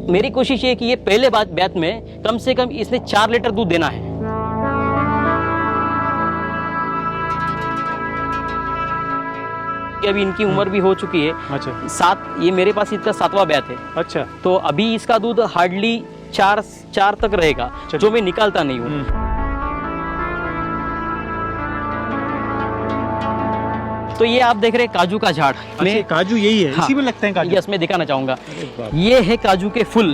मेरी कोशिश ये है कि ये पहले बैच में कम से कम इसने 4 लीटर दूध देना है। अभी इनकी उम्र भी हो चुकी है। अच्छा। 7, ये मेरे पास इसका 7वां बैच है। अच्छा। तो अभी इसका दूध हार्डली 4 तक रहेगा, जो मैं निकालता नहीं हूँ। तो ये आप देख रहे हैं काजू का झाड़। अच्छा, काजू यही है? हाँ, इसी में लगते हैं काजू? यस, मैं दिखाना चाहूंगा। ये है काजू के फूल।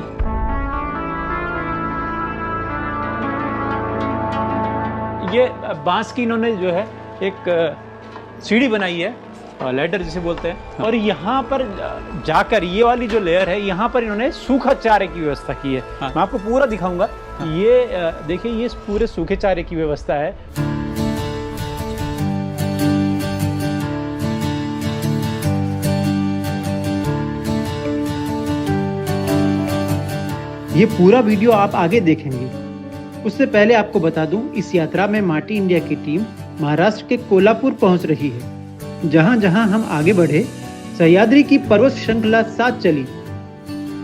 ये बांस की इन्होंने जो है एक सीढ़ी बनाई है, लैडर जिसे बोलते हैं। हाँ। और यहाँ पर जाकर ये वाली जो लेयर है, यहाँ पर इन्होंने सूखा चारे की व्यवस्था की है। हाँ। मैं आपको पूरा दिखाऊंगा। हाँ। ये देखिए, ये पूरे सूखे चारे की व्यवस्था है। ये पूरा वीडियो आप आगे देखेंगे। उससे पहले आपको बता दूं, इस यात्रा में माटी इंडिया की टीम महाराष्ट्र के कोल्हापुर पहुंच रही है। जहां जहां हम आगे बढ़े, सह्याद्री की पर्वत श्रृंखला साथ चली।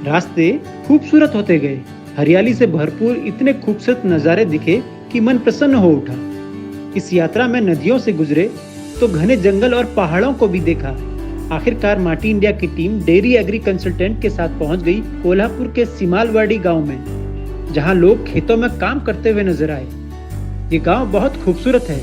रास्ते खूबसूरत होते गए, हरियाली से भरपूर इतने खूबसूरत नज़ारे दिखे कि मन प्रसन्न हो उठा। इस यात्रा में नदियों से गुजरे तो घने जंगल और पहाड़ों को भी देखा। आखिरकार माटी इंडिया की टीम डेयरी एग्री कंसल्टेंट के साथ पहुंच गई कोल्हापुर के सिमालवाड़ी गांव में, जहां लोग खेतों में काम करते हुए नजर आए। ये गांव बहुत खूबसूरत है।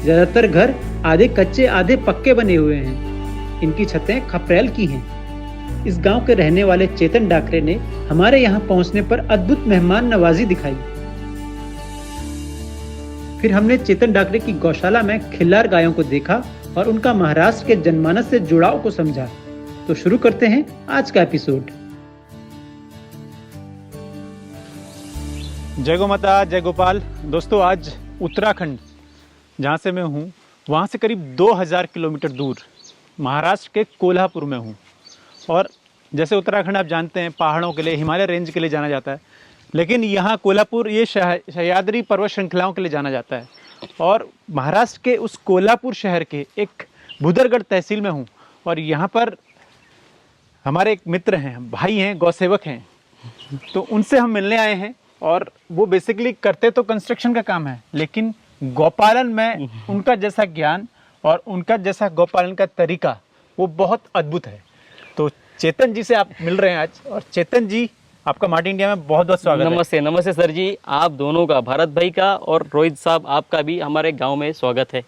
ज्यादातर घर आधे कच्चे आधे पक्के बने हुए हैं। इनकी छतें खपरेल की हैं। इस गांव के रहने वाले चेतन डाकरे ने हमारे यहाँ पहुंचने पर अद्भुत मेहमान नवाजी दिखाई। फिर हमने चेतन डाकरे की गौशाला में खिल्लार गायों को देखा और उनका महाराष्ट्र के जनमानस से जुड़ाव को समझा। तो शुरू करते हैं आज का एपिसोड। जय गौ माता, जय गोपाल। दोस्तों, आज उत्तराखंड जहाँ से मैं हूँ, वहाँ से करीब 2000 किलोमीटर दूर महाराष्ट्र के कोल्हापुर में हूँ। और जैसे उत्तराखंड आप जानते हैं पहाड़ों के लिए, हिमालय रेंज के लिए जाना जाता है, लेकिन यहाँ कोल्हापुर ये सह्याद्री पर्वत श्रृंखलाओं के लिए जाना जाता है। और महाराष्ट्र के उस कोल्हापुर शहर के एक भुदरगढ़ तहसील में हूँ। और यहाँ पर हमारे एक मित्र हैं, भाई हैं, गौसेवक हैं। तो उनसे हम मिलने आए हैं। और वो बेसिकली करते तो कंस्ट्रक्शन का काम है, लेकिन गौपालन में उनका जैसा ज्ञान और उनका जैसा गौपालन का तरीका वो बहुत अद्भुत है। तो चेतन जी से आप मिल रहे हैं आज। और चेतन जी, आपका माटी इंडिया में बहुत बहुत स्वागत है। नमस्ते। नमस्ते सर जी, आप दोनों का, भारत भाई का और रोहित साहब आपका भी हमारे गांव में स्वागत है।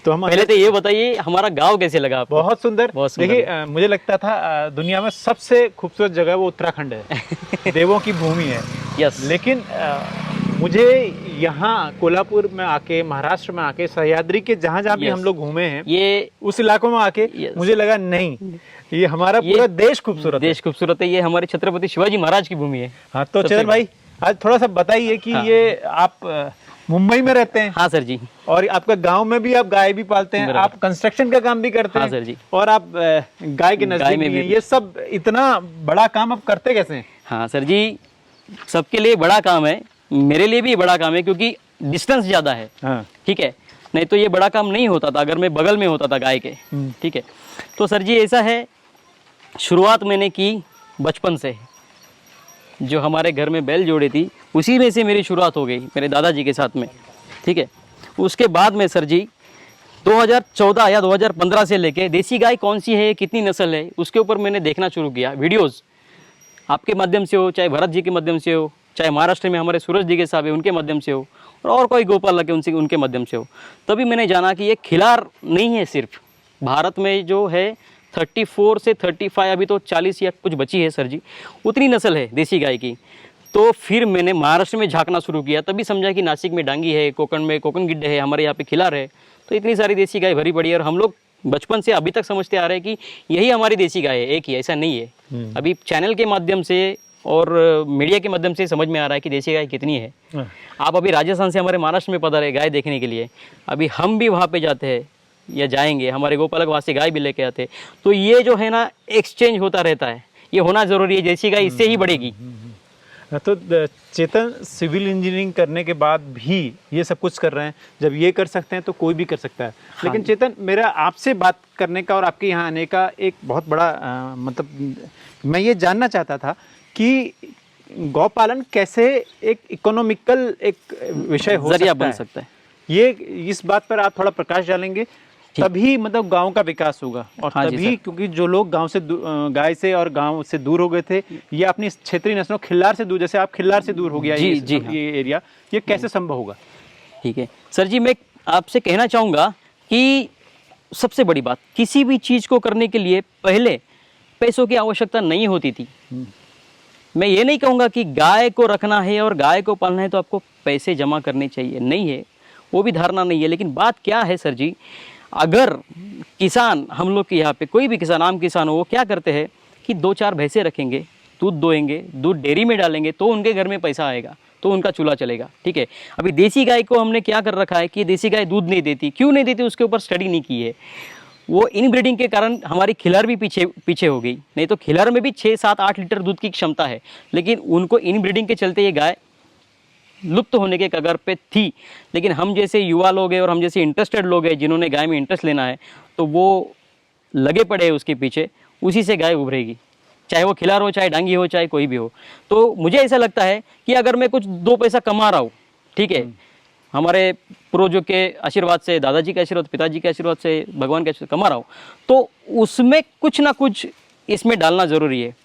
तो हम पहले तो ये बताइए, हमारा गांव कैसे लगा आपको? बहुत सुंदर। देखिए, मुझे लगता था दुनिया में सबसे खूबसूरत जगह वो उत्तराखंड है। देवों की भूमि है। यस। लेकिन मुझे यहाँ कोल्हापुर में आके, महाराष्ट्र में आके, सह्याद्री के जहाँ जहाँ भी हम लोग घूमे हैं, ये उस इलाकों में आके मुझे लगा नहीं, ये हमारा पूरा देश खूबसूरत है। ये हमारे छत्रपति शिवाजी महाराज की भूमि है। हाँ, तो चेतन भाई, आज थोड़ा सा बताइए कि हाँ, ये आप मुंबई में रहते हैं? हाँ सर जी। और आपका गांव में भी आप गाय भी पालते हैं, आप कंस्ट्रक्शन का काम भी करते हैं? हाँ सर जी। और आप गाय के नजदीक में भी, ये सब इतना बड़ा काम आप करते कैसे हैं? हाँ सर जी, सबके लिए बड़ा काम है, मेरे लिए भी बड़ा काम है, क्योंकि डिस्टेंस ज़्यादा है। हाँ। ठीक है, नहीं तो ये बड़ा काम नहीं होता था अगर मैं बगल में होता था गाय के। ठीक है, तो सर जी ऐसा है, शुरुआत मैंने की बचपन से। जो हमारे घर में बैल जोड़ी थी, उसी में से मेरी शुरुआत हो गई, मेरे दादाजी के साथ में। ठीक है, उसके बाद में सर जी 2014 या 2015 से लेके देसी गाय कौन सी है, कितनी नस्ल है, उसके ऊपर मैंने देखना शुरू किया। वीडियोज़ आपके माध्यम से हो, चाहे भरत जी के माध्यम से हो, चाहे महाराष्ट्र में हमारे सूरज जी के साहब है उनके माध्यम से हो, और कोई गोपाल के उनके माध्यम से हो, तभी मैंने जाना कि ये खिलार नहीं है सिर्फ। भारत में जो है 34 से 35, अभी तो 40 या कुछ बची है सर जी, उतनी नस्ल है देसी गाय की। तो फिर मैंने महाराष्ट्र में झांकना शुरू किया, तभी समझा कि नासिक में डांगी है, कोकण में कोकण गिड्डे है, हमारे यहाँ पे खिलार है। तो इतनी सारी देसी गाय भरी पड़ी है। और हम लोग बचपन से अभी तक समझते आ रहे हैं कि यही हमारी देसी गाय है, एक ही, ऐसा नहीं है। अभी चैनल के माध्यम से और मीडिया के माध्यम से समझ में आ रहा है कि देसी गाय कितनी है। आप अभी राजस्थान से हमारे महाराष्ट्र में पधारे गाय देखने के लिए, अभी हम भी वहाँ पे जाते हैं या जाएंगे, हमारे गोपालक वहाँ से गाय भी लेके आते हैं। तो ये जो है ना, एक्सचेंज होता रहता है, ये होना ज़रूरी है। देसी गाय इससे ही बढ़ेगी। तो चेतन सिविल इंजीनियरिंग करने के बाद भी ये सब कुछ कर रहे हैं। जब ये कर सकते हैं तो कोई भी कर सकता है। हाँ। लेकिन चेतन, मेरा आपसे बात करने का और आपके यहाँ आने का एक बहुत बड़ा मतलब मैं ये जानना चाहता था कि गौपालन कैसे एक इकोनॉमिकल एक विषय हो जरिया सकता बन है। सकता है। ये इस बात पर आप थोड़ा प्रकाश डालेंगे, तभी मतलब गांव का विकास होगा। और हाँ जी तभी, सर। क्योंकि जो लोग गांव से गाय से और गांव से दूर हो गए थे, ये अपनी क्षेत्रीय नस्लों खिल्लार से दूर, जैसे आप खिल्लार से दूर हो गया जी, जी, हाँ। ये एरिया, ये कैसे संभव होगा? ठीक है सर जी, मैं आपसे कहना चाहूँगा कि सबसे बड़ी बात, किसी भी चीज़ को करने के लिए पहले पैसों की आवश्यकता नहीं होती थी। मैं ये नहीं कहूँगा कि गाय को रखना है और गाय को पालना है तो आपको पैसे जमा करने चाहिए, नहीं है, वो भी धारणा नहीं है। लेकिन बात क्या है सर जी, अगर किसान, हम लोग के यहाँ पे कोई भी किसान, आम किसान हो, वो क्या करते हैं कि 2-4 भैंसें रखेंगे, दूध दोएंगे, दूध डेयरी में डालेंगे तो उनके घर में पैसा आएगा, तो उनका चूल्हा चलेगा। ठीक है, अभी देसी गाय को हमने क्या कर रखा है कि देसी गाय दूध नहीं देती, क्यों नहीं देती, उसके ऊपर स्टडी नहीं की है। वो इनब्रीडिंग के कारण हमारी खिलार भी पीछे हो गई, नहीं तो खिलार में भी 6-7-8 लीटर दूध की क्षमता है, लेकिन उनको इनब्रीडिंग के चलते ये गाय लुप्त होने के कगार पे थी। लेकिन हम जैसे युवा लोग हैं और हम जैसे इंटरेस्टेड लोग हैं जिन्होंने गाय में इंटरेस्ट लेना है, तो वो लगे पड़े हैं उसके पीछे, उसी से गाय उभरेगी, चाहे वो खिलार हो, चाहे डांगी हो, चाहे कोई भी हो। तो मुझे ऐसा लगता है कि अगर मैं कुछ 2 पैसा कमा रहा हूँ, ठीक है, हमारे पूर्वजों के आशीर्वाद से, दादाजी के आशीर्वाद, पिताजी के आशीर्वाद से, भगवान के आशीर्वाद कमा रहा हूँ, तो उसमें कुछ ना कुछ इसमें डालना ज़रूरी है।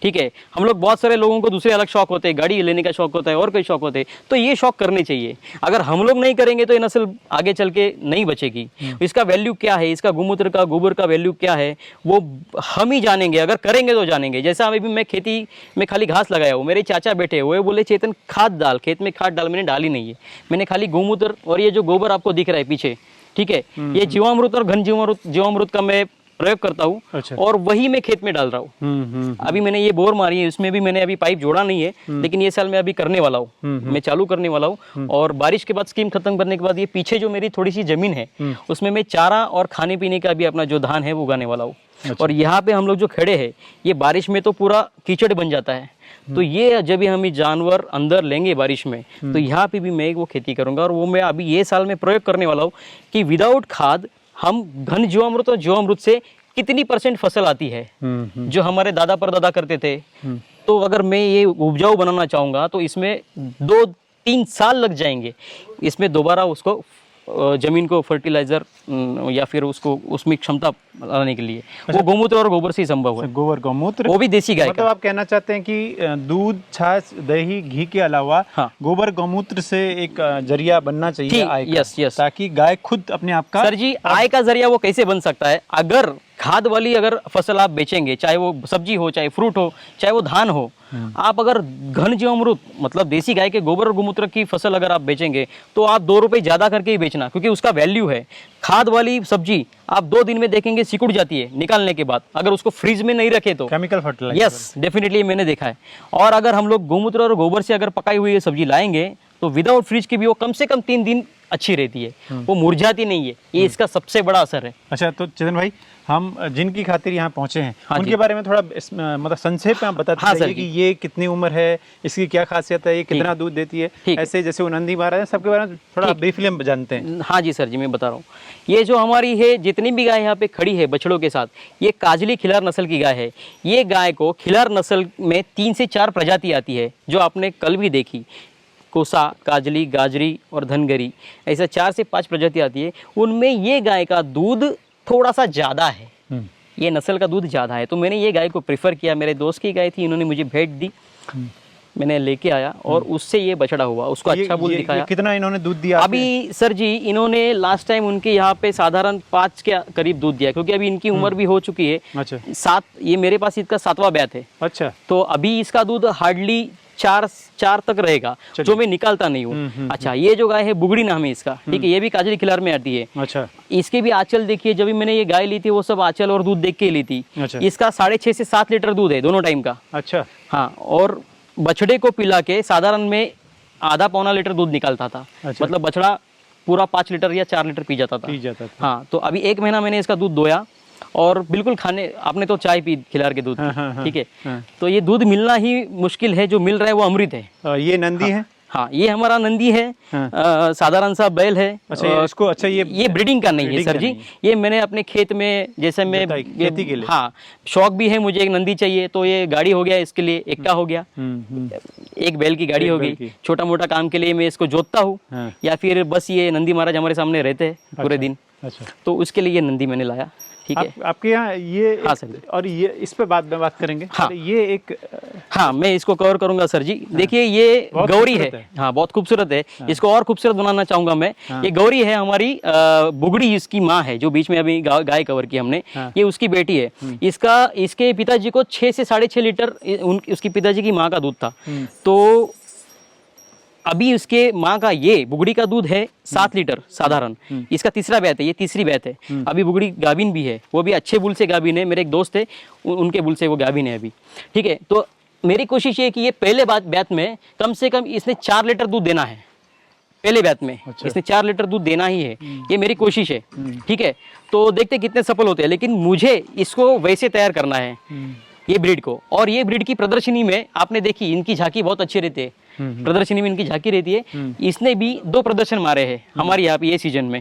ठीक है, हम लोग, बहुत सारे लोगों को दूसरे अलग शौक होते हैं, गाड़ी लेने का शौक होता है और कोई शौक होते हैं, तो ये शौक करने चाहिए। अगर हम लोग नहीं करेंगे तो ये नस्ल आगे चल के नहीं बचेगी। इसका वैल्यू क्या है, इसका गोमूत्र का, गोबर का वैल्यू क्या है, वो हम ही जानेंगे, अगर करेंगे तो जानेंगे। जैसा अभी मैं खेती में खाली घास लगाया हूँ, मेरे चाचा बैठे हुए बोले चेतन खाद डाल, खेत में खाद डाल, मैंने डाली नहीं है, मैंने खाली गोमूत्र और ये जो गोबर आपको दिख रहा है पीछे, ठीक है, ये जीवामृत और घन जीवामृत का मैं प्रयोग करता हूँ। अच्छा। और वही मैं खेत में डाल रहा हूँ। अभी मैंने ये बोर मारी है, इसमें भी मैंने अभी पाइप जोड़ा नहीं है, लेकिन ये साल मैं अभी करने वाला हूँ, मैं चालू करने वाला हूँ। और बारिश के बाद, स्कीम खत्म करने के बाद, ये पीछे जो मेरी थोड़ी सी जमीन है उसमें मैं चारा और खाने पीने का भी अपना जो धान है वो उगाने वाला हूँ। अच्छा। और यहाँ पे हम लोग जो खड़े हैं, ये बारिश में तो पूरा कीचड़ बन जाता है, तो ये जब भी हम जानवर अंदर लेंगे बारिश में, तो यहाँ पे भी मैं वो खेती करूंगा। और वो मैं अभी ये साल में प्रयोग करने वाला हूँ कि विदाउट खाद हम घन जीवामृत और जीवामृत से कितनी % फसल आती है, जो हमारे दादा परदादा करते थे। तो अगर मैं ये उपजाऊ बनाना चाहूँगा तो इसमें 2-3 साल लग जाएंगे, इसमें दोबारा उसको जमीन को फर्टिलाइजर या फिर उसको उसमें क्षमता लाने के लिए। वो गोमूत्र और गोबर से ही संभव है। गोबर, गौमूत्र, वो भी देसी गाय मतलब का। आप कहना चाहते हैं कि दूध, छाछ, दही, घी के अलावा हाँ। गोबर, गौमूत्र से एक जरिया बनना चाहिए आय का, यस। ताकि गाय खुद अपने आप का। सर जी, आय का जरिया वो कैसे बन सकता है? अगर खाद वाली अगर फसल आप बेचेंगे, चाहे वो सब्जी हो, चाहे फ्रूट हो, चाहे वो धान हो, आप अगर घन जीवामृत मतलब देसी गाय के गोबर और गोमूत्र की फसल अगर आप बेचेंगे तो आप 2 रुपए ज्यादा करके ही बेचना, क्योंकि उसका वैल्यू है। खाद वाली सब्जी आप 2 दिन में देखेंगे सिकुड़ जाती है निकालने के बाद, अगर उसको फ्रीज में नहीं रखे तो। Chemical fertiliser. यस, डेफिनेटली मैंने देखा है। और अगर हम लोग गोमूत्र और गोबर से अगर पकाई हुई ये सब्जी लाएंगे तो विदाउट फ्रिज की भी वो कम से कम 3 दिन अच्छी रहती है, वो मुरझाती नहीं है। ये इसका सबसे बड़ा असर है। अच्छा, तो चेतन भाई, हम जिनकी खातिर यहाँ पहुँचे हैं, हाँ उनके जी। बारे में थोड़ा मतलब संक्षेप में आप बताते हाँ जाइए सर कि जी। ये कितनी उम्र है, इसकी क्या खासियत है, ये कितना दूध देती है, ठीक। ऐसे जैसे उनंदी महाराज है, सबके बारे में थोड़ा ठीक। ब्रीफली हम जानते हैं। हाँ जी सर जी, मैं बता रहा हूँ। ये जो हमारी है, जितनी भी गाय यहाँ पे खड़ी है बछड़ों के साथ, ये काजली खिलार नस्ल की गाय है। ये गाय को खिलार नस्ल में 3 से 4 प्रजाति आती है, जो आपने कल भी देखी, कोसा, काजली, गाजरी और धनगरी, ऐसा 4 से 5 प्रजाति आती है। उनमें ये गाय का दूध थोड़ा सा ज़्यादा है, ये नस्ल का दूध ज़्यादा है, तो मैंने ये गाय को प्रेफर किया। मेरे दोस्त की गाय थी, इन्होंने मुझे भेंट दी, मैंने लेके आया और उससे ये बछड़ा हुआ, उसको अच्छा बुल दिखाया। कितना इन्होंने दूध दिया अभी सर जी, इन्होंने लास्ट टाइम उनके यहाँ पे साधारण 5 के करीब दूध दिया, क्योंकि अभी इनकी उम्र भी हो चुकी है। अच्छा। 7, ये मेरे पास इसका 7वां बैच है। अच्छा। तो अभी इसका दूध हार्डली 4 तक रहेगा, जो मैं निकालता नहीं हूँ। अच्छा, ये जो गाय है बुगड़ी नाम है इसका, ठीक है, ये भी काजली खिलार में आती है। अच्छा। इसके भी आंचल देखिए, जब भी मैंने ये गाय ली थी वो सब आंचल और दूध देख के ली थी। अच्छा। इसका 6.5 से 7 लीटर दूध है दोनों टाइम का। अच्छा। हाँ, और बछड़े को पिला के साधारण में आधा पौना लीटर दूध निकालता था। अच्छा। मतलब बछड़ा पूरा 5 लीटर या 4 लीटर पी जाता था। हाँ, तो अभी 1 महीना मैंने इसका दूध दोया और बिल्कुल खाने, आपने तो चाय पी खिलार के दूध, ठीक है, तो ये दूध मिलना ही मुश्किल है, जो मिल रहा है वो अमृत है। ये नंदी है। हाँ, ये हमारा नंदी है। हाँ। साधारण सा बैल है। अच्छा, इसको अच्छा ये ब्रीडिंग का नहीं है ब्रीडिंग सर का जी। नहीं ये मैंने अपने खेत में, जैसे मैं खेती के लिए। हाँ, शौक भी है मुझे, एक नंदी चाहिए, तो ये गाड़ी हो गया इसके लिए, एक्का हो गया, एक बैल की गाड़ी हो गई। छोटा मोटा काम के लिए मैं इसको जोतता हूँ, हाँ। या फिर बस ये नंदी महाराज हमारे सामने रहते हैं पूरे दिन। अच्छा, तो उसके लिए ये नंदी मैंने लाया। ठीक है। आपके यहाँ ये हाँ सर जी। और ये इस पे बात करेंगे। हाँ। ये एक हाँ, मैं इसको कवर करूंगा सर जी। देखिए, ये बहुत गौरी खूबसूरत है। है। हाँ, बहुत खूबसूरत है। इसको और खूबसूरत बनाना चाहूंगा मैं। ये गौरी है हमारी, बुगड़ी इसकी माँ है, जो बीच में अभी गाय कवर की हमने। हाँ। ये उसकी बेटी है। इसके पिताजी को 6 से 6.5 लीटर उसकी पिताजी की माँ का दूध था। तो अभी उसके माँ का, ये बुगड़ी का दूध है 7 लीटर साधारण। इसका तीसरा बैत है, ये तीसरी बैत है। अभी बुगड़ी गाभिन भी है, वो भी अच्छे बुल से गाभिन है। मेरे एक दोस्त है, उनके बुल से वो गाभिन है अभी। ठीक है। तो मेरी कोशिश ये है कि ये पहले बैत में कम से कम इसने 4 लीटर दूध देना है। पहले बैत में इसने 4 लीटर दूध देना ही है, ये मेरी कोशिश है। ठीक है। तो देखते कितने सफल होते हैं, लेकिन मुझे इसको वैसे तैयार करना है, ये ब्रीड को। और ये ब्रीड की प्रदर्शनी में आपने देखी, इनकी झांकी बहुत अच्छी रहती है। प्रदर्शनी में इनकी झांकी रहती है। इसने भी 2 प्रदर्शन मारे हैं हमारे यहाँ पे ये सीजन में।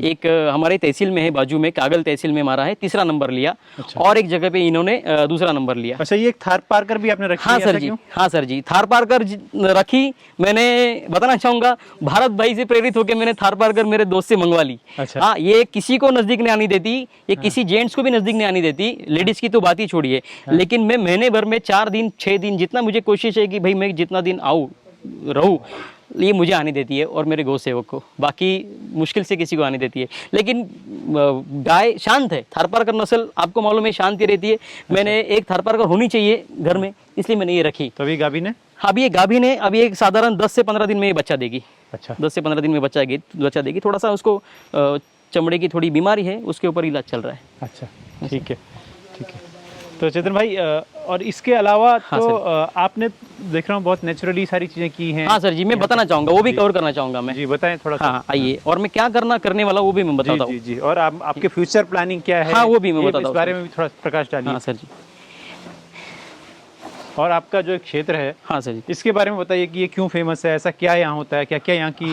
एक हमारे तहसील में है, बाजू में कागल तहसील में मारा है, 3रा नंबर लिया। और एक जगह पे इन्होंने 2रा नंबर लिया। अच्छा, ये एक थार पार्कर भी आपने रखी है? हाँ सर जी, हाँ सर जी, थार पार्कर रखी। मैंने बताना चाहूंगा, भारत भाई से प्रेरित होकर मैंने थार पार्कर मेरे दोस्त से मंगवा ली। अच्छा। हाँ, ये किसी को नजदीक नहीं आनी देती, ये किसी जेंट्स को भी नजदीक नहीं आनी देती। लेडीज की तो बात ही छोड़िए, लेकिन मैं महीने भर में 4 दिन 6 दिन, जितना मुझे कोशिश है कि भाई मैं जितना दिन आऊँ रहूँ, ये मुझे आने देती है और मेरे गौ सेवक को। बाकी मुश्किल से किसी को आने देती है। लेकिन गाय शांत है। थारपारकर नस्ल आपको मालूम है, शांति रहती है। मैंने एक थारपारकर होनी चाहिए घर में, इसलिए मैंने ये रखी। तो अभी गाभिन है? अभी ये गाभिन है। अभी एक साधारण 10 से 15 दिन में ये बच्चा देगी। अच्छा, 10 से 15 दिन में बच्चा देगी। थोड़ा सा उसको चमड़े की थोड़ी बीमारी है, उसके ऊपर इलाज चल रहा है। अच्छा, ठीक है, ठीक है। तो चेतन भाई, और इसके अलावा तो आपने देख रहा हूँ बहुत नेचुरली सारी चीजें की हैं। हाँ सर जी, मैं बताना चाहूँगा, वो भी कवर करना चाहूँगा मैं। जी, बताएं थोड़ा सा। हाँ, आइए, और मैं क्या करने वाला वो भी मैं बताता हूँ। जी जी, और आपके फ्यूचर प्लानिंग क्या है? हाँ, वो भी मैं बताता हूँ। इस बारे में भी थोड़ा प्रकाश डालिए। हाँ सर जी। और आपका जो क्षेत्र है, हाँ सर जी, इसके बारे में बताइए कि ये क्यों फेमस है, ऐसा क्या यहाँ होता है, क्या क्या यहाँ की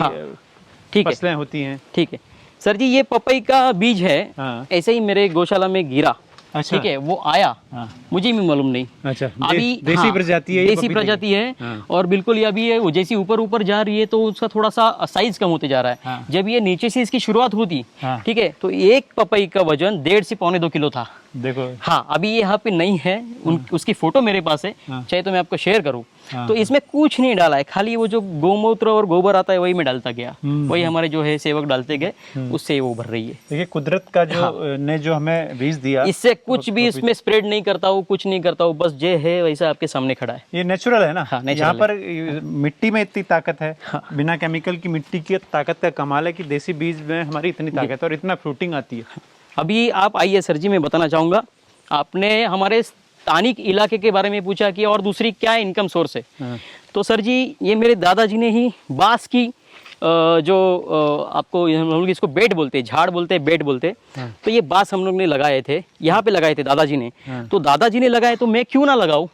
ठीक है, फसलें होती हैं? ठीक है सर जी। ये पपई का बीज है। हाँ। ऐसे ही मेरे गौशाला में गिरा। अच्छा। ठीक है, वो आया। हाँ। मुझे भी मालूम नहीं। अच्छा, अभी देसी प्रजाति है ये देसी पपीते की? प्रजाति है। हाँ। और बिल्कुल ये अभी वो जैसी ऊपर जा रही है, तो उसका थोड़ा सा साइज कम होते जा रहा है। हाँ। जब ये नीचे से इसकी शुरुआत होती, हाँ। ठीक है, तो एक पपई का वजन 1.5 से पौने 2 किलो था। देखो। हाँ, अभी ये यहाँ पे नहीं है। उसकी फोटो मेरे पास है, हाँ। चाहे तो मैं आपको शेयर करूँ। हाँ। तो इसमें कुछ नहीं डाला है, खाली वो जो गोमूत्र और गोबर आता है वही मैं डालता गया। वही हमारे जो है सेवक डालते गए, उससे वो भर रही है। देखिए, कुदरत का जो हमें बीज दिया, इससे कुछ भी इसमें स्प्रेड नहीं करता हूँ, कुछ नहीं करता हूँ, बस जे है वैसा आपके सामने खड़ा है। ये नेचुरल है ना। हाँ, natural यहाँ पर मिट्टी में इतनी ताकत है। बिना केमिकल की मिट्टी की ताकत का कमाल है कि देसी बीज में हमारी इतनी ताकत है और इतना फ्रूटिंग आती है। अभी आप आइए सर जी, मैं बताना चाहूँगा। आपने हमारे स्थानिक इलाके के बारे में पूछा कि और दूसरी क्या इनकम सोर्स है। तो सर जी, ये मेरे दादाजी ने ही बांस की आपको हम लोग इसको बेट बोलते हैं, झाड़ बोलते हैं, बेट बोलते हैं। तो ये बांस हम लोग ने लगाए थे, यहाँ पे लगाए थे दादाजी ने। तो दादाजी ने लगाए तो मैं क्यों ना लगाऊं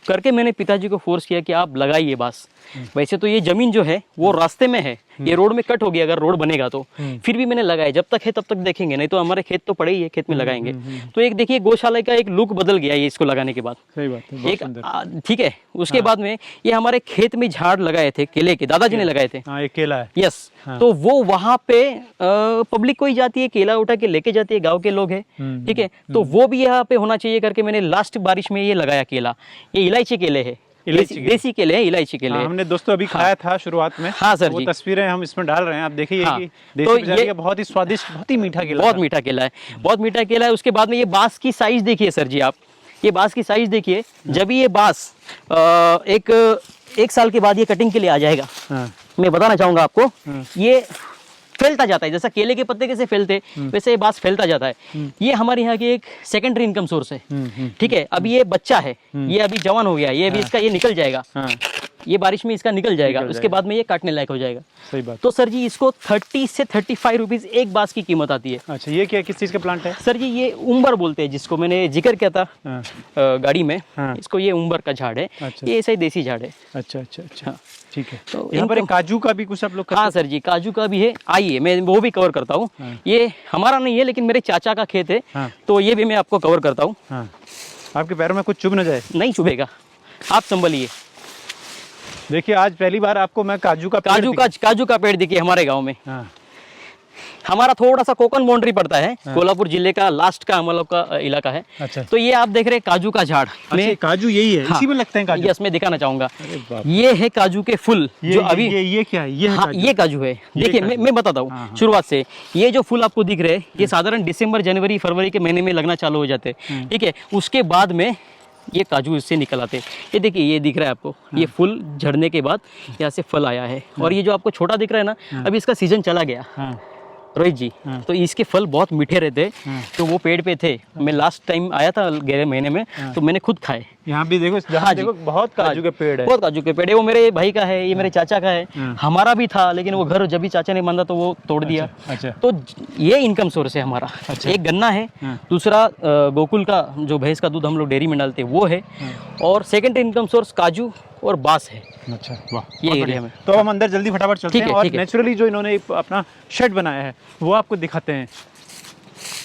करके मैंने पिताजी को फोर्स किया कि आप लगाइए बांस। वैसे तो ये जमीन जो है वो रास्ते में है, ये रोड में कट हो गया, अगर रोड बनेगा तो। फिर भी मैंने लगाया, जब तक है तब तक देखेंगे, नहीं तो हमारे खेत तो पड़े ही है, खेत में लगाएंगे। तो एक देखिए, गौशाला का एक लुक बदल गया ये इसको लगाने के बाद। सही बात है, बहुत एक सुंदर। ठीक है। उसके बाद में ये हमारे खेत में झाड़ लगाए थे, केले के, दादाजी ने लगाए थे। हाँ, ये केला है। यस। तो वो वहां पे पब्लिक कोई जाती है, केला उठा के लेके जाती है, गांव के लोग हैं। ठीक है, तो वो भी यहाँ पे होना चाहिए करके मैंने लास्ट बारिश में ये लगाया केला। ये इलायची केले है, देसी केले है, इलायची केले है। हमने दोस्तों अभी खाया था शुरुआत में। हाँ सर वो जी, तस्वीरें हम इसमें डाल रहे हैं, आप देखिए। हाँ। कि तो देसी प्रजाति ये का बहुत ही स्वादिष्ट, बहुत ही मीठा केला, बहुत मीठा केला है, बहुत मीठा केला है। उसके बाद में ये बांस की साइज देखिए सर जी, आप ये बांस की साइज देखिए। जब ये बांस एक साल के बाद ये कटिंग के लिए आ जाएगा, मैं बताना चाहूंगा आपको, ये फैलता जाता है। जैसा केले के पत्ते कैसे फैलते, वैसे ये बांस फैलता जाता है। ये हमारे यहाँ की एक सेकेंडरी इनकम सोर्स है। ठीक है, अभी ये बच्चा है, ये अभी जवान हो गया, ये अभी इसका ये निकल जाएगा। ये बारिश में इसका निकल जाएगा, उसके बाद में ये काटने लायक हो जाएगा। सही बात। तो सर जी इसको 30 से 35 रुपीज़ एक बास की कीमत आती है। अच्छा, ये क्या किस चीज़ का प्लांट है? सर जी ये उम्बर बोलते हैं, जिसको मैंने जिक्र किया था गाड़ी में। इसको ये उम्बर का झाड़ है। ये ऐसा ही देसी झाड़ है। अच्छा अच्छा अच्छा, ठीक है। तो यहाँ पर काजू का भी कुछ आप लोग? हाँ सर जी, काजू का भी है। आइए मैं वो भी कवर करता हूँ। ये हमारा नहीं है, लेकिन मेरे चाचा का खेत है, तो ये भी मैं आपको कवर करता हूँ। हाँ, आपके पैरों में कुछ चुभ न जाए? नहीं चुभेगा, आप संभलिए। देखिए, आज पहली बार आपको मैं काजू का पेड़ दिखे हमारे गांव में। हमारा थोड़ा सा कोकन बाउंड्री पड़ता है, कोल्हापुर जिले का लास्ट का मतलब का इलाका है। अच्छा। तो ये आप देख रहे हैं काजू का झाड़। अच्छा, काजू यही है? हाँ, इसी में लगते हैं काजू? यस, मैं दिखाना चाहूंगा। ये है काजू के फूल जो अभी ये क्या है? ये है काजू? ये काजू है। देखिए मैं बताता हूँ शुरुआत से। ये जो फूल आपको दिख रहे हैं, ये साधारण दिसंबर, जनवरी, फरवरी के महीने में लगना चालू हो जाते हैं। ठीक है, उसके बाद में ये काजू इससे निकल आते हैं। ये देखिए, ये दिख रहा है आपको, ये फूल झड़ने के बाद यहाँ से फल आया है। और ये जो आपको छोटा दिख रहा है ना, अभी इसका सीजन चला गया रोहित जी। तो इसके फल बहुत मीठे रहते हैं। तो वो पेड़ पे थे, मैं लास्ट टाइम आया था गहरे महीने में, तो मैंने खुद खाए। यहाँ भी देखो, हाँ देखो बहुत काजू के पेड़ है। बहुत काजू के पेड़ है। वो मेरे भाई का है, ये मेरे चाचा का है। हमारा भी था, लेकिन वो घर जब भी चाचा ने बांधा तो वो तोड़ दिया। अच्छा। तो ये इनकम सोर्स है हमारा। एक गन्ना है, दूसरा गोकुल का जो भैंस का दूध हम लोग डेयरी में डालते हैं वो है, और सेकंड इनकम सोर्स काजू और बांस है। अच्छा, वाह, ये एरिया में। तो हम अंदर जल्दी फटाफट चलते हैं और नेचुरली जो इन्होंने अपना शेड बनाया है वो आपको दिखाते हैं।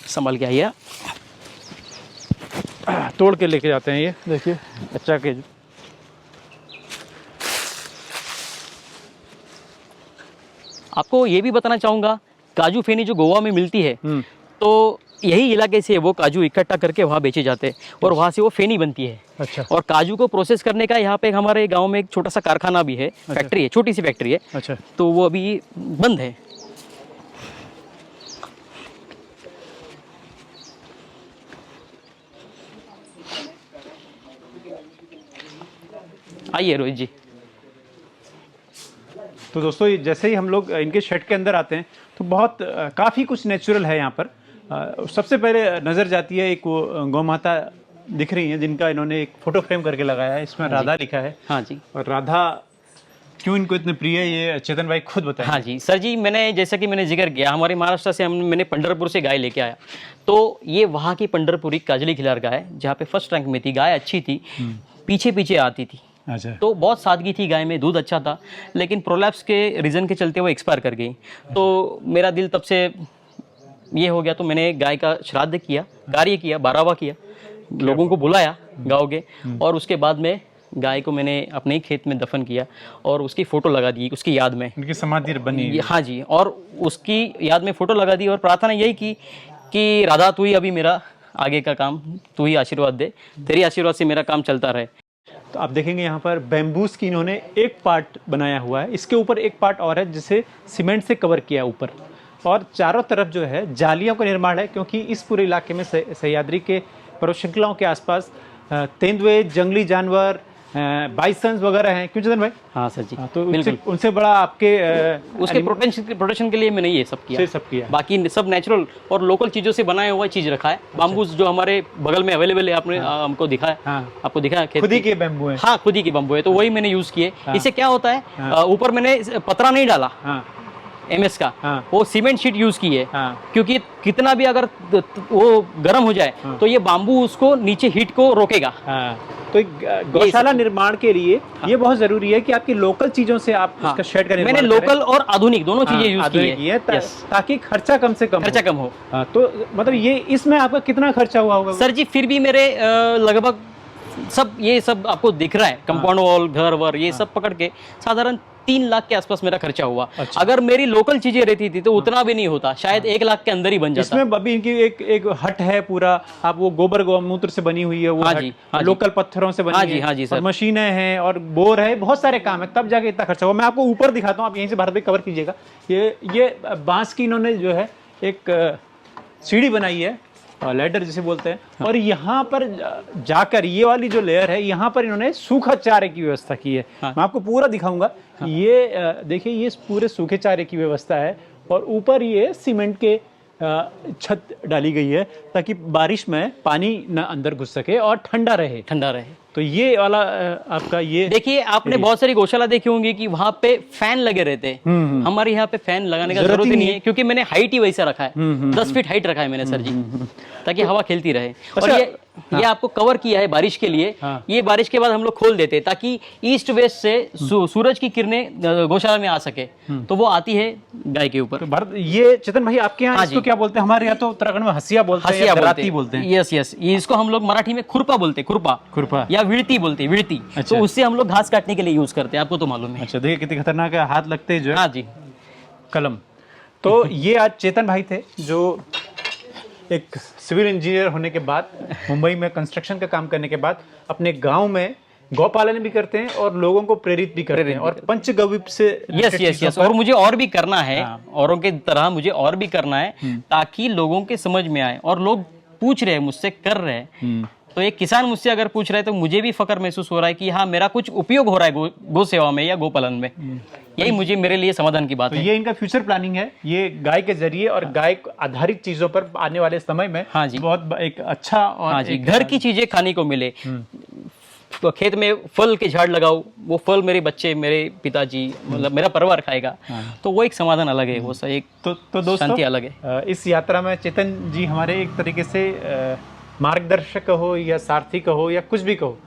संभल के आइए, तोड़ के लेके जाते हैं। ये देखिए, अच्छा के आपको ये भी बताना चाहूँगा, काजू फेनी जो गोवा में मिलती है, तो यही इलाके से वो काजू इकट्ठा करके वहाँ बेचे जाते हैं और वहाँ से वो फेनी बनती है। अच्छा। और काजू को प्रोसेस करने का यहाँ पे हमारे गांव में एक छोटा सा कारखाना भी है। अच्छा। फैक्ट्री है, छोटी सी फैक्ट्री है। अच्छा। तो वो अभी बंद है। आइए रोहित जी। तो दोस्तों, जैसे ही हम लोग इनके शेड के अंदर आते हैं तो बहुत काफ़ी कुछ नेचुरल है यहाँ पर। सबसे पहले नज़र जाती है एक वो गौ माता दिख रही है, जिनका इन्होंने एक फोटो फ्रेम करके लगाया है। इसमें राधा लिखा है। हाँ जी। और राधा क्यों इनको इतने प्रिय है, ये चेतन भाई खुद बताएं। हाँ जी सर जी, जैसा कि मैंने जिक्र किया, हमारे महाराष्ट्र से मैंने पंढरपुर से गाय लेके आया। तो ये वहाँ की पंढरपुरी काजली खिलार गाय, जहाँ पे फर्स्ट रैंक में थी। गाय अच्छी थी, पीछे पीछे आती थी। अच्छा। तो बहुत सादगी थी गाय में, दूध अच्छा था, लेकिन प्रोलैप्स के रीज़न के चलते वो एक्सपायर कर गई। तो मेरा दिल तब से ये हो गया, तो मैंने गाय का श्राद्ध किया, कार्य किया, 12वां किया, लोगों को बुलाया गाँव के, और उसके बाद में गाय को मैंने अपने ही खेत में दफन किया और उसकी फ़ोटो लगा दी, उसकी याद में। उनकी समाधि बनी। हाँ जी, और उसकी याद में फ़ोटो लगा दी और प्रार्थना यही की कि राधा तू ही अभी मेरा आगे का काम, तू ही आशीर्वाद दे, तेरी आशीर्वाद से मेरा काम चलता रहे। तो आप देखेंगे यहाँ पर बैम्बूस की इन्होंने एक पार्ट बनाया हुआ है, इसके ऊपर एक पार्ट और है जिसे सीमेंट से कवर किया ऊपर, और चारों तरफ जो है जालियों का निर्माण है, क्योंकि इस पूरे इलाके में सह्याद्री के पर्वत श्रृंखलाओं के आसपास तेंदुए, जंगली जानवर, बाइसन्स वगैरह हैं। क्यों चंदन भाई? हाँ सर जी। तो उनसे बड़ा आपके उसके प्रोटेक्शन के लिए मैंने ये सब किया। बाकी सब नेचुरल और लोकल चीज़ों से बनाया हुआ चीज़ रखा है। बाम्बूस जो हमारे बगल में अवेलेबल है, आपने हमको दिखाया। आपको दिखाया खुद ही के बैम्बू है। हाँ, खुद ही के बम्बू है, तो वही मैंने यूज़ किए। इससे क्या होता है, ऊपर मैंने पतरा नहीं डाला MS का, वो सीमेंट शीट यूज की है। क्योंकि कितना भी अगर वो गर्म हो जाए तो ये बाम्बू उसको नीचे हीट को रोकेगा। तो गौशाला निर्माण के लिए ये बहुत जरूरी है कि आपकी लोकल चीजों से आप इसका शेड का निर्माण मैंने लोकल और आधुनिक दोनों चीजें यूज की है, ताकि खर्चा कम से कम हो। तो मतलब ये इसमें आपका कितना खर्चा हुआ होगा? सर जी फिर भी मेरे लगभग ये सब आपको दिख रहा है, कंपाउंड वॉल, घर वर, ये सब पकड़ के साधारण 3 लाख के आसपास मेरा खर्चा हुआ। अच्छा। अगर मेरी लोकल चीजें रहती थी तो उतना भी नहीं होता, शायद 1 लाख के अंदर ही बन जाता। इसमें अभी इनकी एक हट है पूरा, आप वो गोबर गौमूत्र से बनी हुई है वो। हाँ जी, लोकल पत्थरों से बनी है। हाँ जी सर। मशीनें हैं और बोर है, बहुत सारे काम है, तब जाके इतना खर्चा हुआ। मैं आपको ऊपर दिखाता हूँ, आप यहीं से भारत भाई कवर कीजिएगा। ये बांस की इन्होंने जो है एक सीढ़ी बनाई है, लैडर जिसे बोलते हैं, और यहाँ पर जाकर ये वाली जो लेयर है, यहाँ पर इन्होंने सूखा चारे की व्यवस्था की है। मैं आपको पूरा दिखाऊंगा। ये देखिए, ये पूरे सूखे चारे की व्यवस्था है, और ऊपर ये सीमेंट के छत डाली गई है ताकि बारिश में पानी न अंदर घुस सके और ठंडा रहे। ठंडा रहे। तो ये वाला आपका ये देखिए, आपने बहुत सारी गौशाला देखी होंगी कि वहां पे फैन लगे रहते हैं। हमारे यहाँ पे फैन लगाने का जरूरत ही नहीं है, क्योंकि मैंने हाइट ही वैसा रखा है। 10 फीट हाइट रखा है मैंने सर जी, ताकि हवा खेलती रहे। और ये आपको कवर किया है बारिश के लिए। ये बारिश के बाद हम लोग खोल देते हैं ताकि ईस्ट वेस्ट से सूरज की किरणें गौशाला में आ सके, तो वो आती है गाय के ऊपर। तो भारत, ये चेतन भाई आपके यहाँ इसको क्या बोलते हैं? हमारे यहाँ तो उत्तराखंड में हसिया बोलते हैं, दराती बोलते हैं। यस यस, इसको हम लोग मराठी में खुरपा बोलते हैं, खुरपा या विड़ती बोलते हैं, विड़ती। अच्छा। तो उससे हम लोग घास काटने के लिए यूज करते हैं, आपको तो मालूम है। अच्छा, देखिए कितनी खतरनाक है, हाथ लगते हैं जो है। हाँ जी, कलम। तो ये आज चेतन भाई थे जो एक सिविल इंजीनियर होने के बाद, मुंबई में कंस्ट्रक्शन का काम करने के बाद अपने गांव में गौपालन भी करते हैं और लोगों को प्रेरित भी करते हैं, और पंचगव्य से यस यस यस। और मुझे और भी करना है, औरों के तरह मुझे और भी करना है, ताकि लोगों के समझ में आए। और लोग पूछ रहे हैं मुझसे, कर रहे हैं। तो एक किसान मुझसे अगर पूछ रहा है तो मुझे भी फख्र महसूस हो रहा है कि हाँ, मेरा कुछ उपयोग हो रहा है गौ सेवा में या गोपालन में। यही मुझे, मेरे लिए समाधान की बात तो है। ये इनका फ्यूचर प्लानिंग है, ये गाय के जरिए और गाय आधारित चीजों पर आने वाले समय में हाँ जी, बहुत एक अच्छा और हाँ जी, घर की चीजें खाने को मिले। तो खेत में फल के झाड़ लगाओ, वो फल मेरे बच्चे, मेरे पिताजी, मतलब मेरा परिवार खाएगा। तो वो एक समाधान अलग है, वो एक तो दोस्तों, शांति अलग है। इस यात्रा में चेतन जी हमारे एक तरीके से मार्गदर्शक कहो या सारथी कहो या कुछ भी कहो,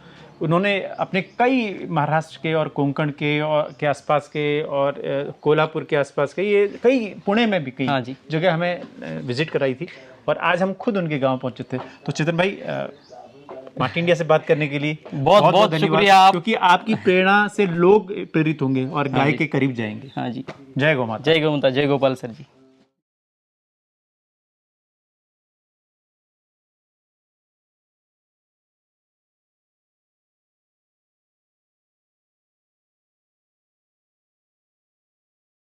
उन्होंने अपने कई महाराष्ट्र के और कोंकण के आसपास के और कोल्हापुर के आसपास के, ये कई पुणे में भी कई जगह हमें विजिट कराई थी, और आज हम खुद उनके गांव पहुंचे थे। तो चेतन भाई, मार्ट इंडिया से बात करने के लिए बहुत बहुत शुक्रिया, क्योंकि आपकी प्रेरणा से लोग प्रेरित होंगे और गाय के करीब जाएंगे। हाँ जी, जय गौ माता। जय गौ माता, जय गोपाल सर जी।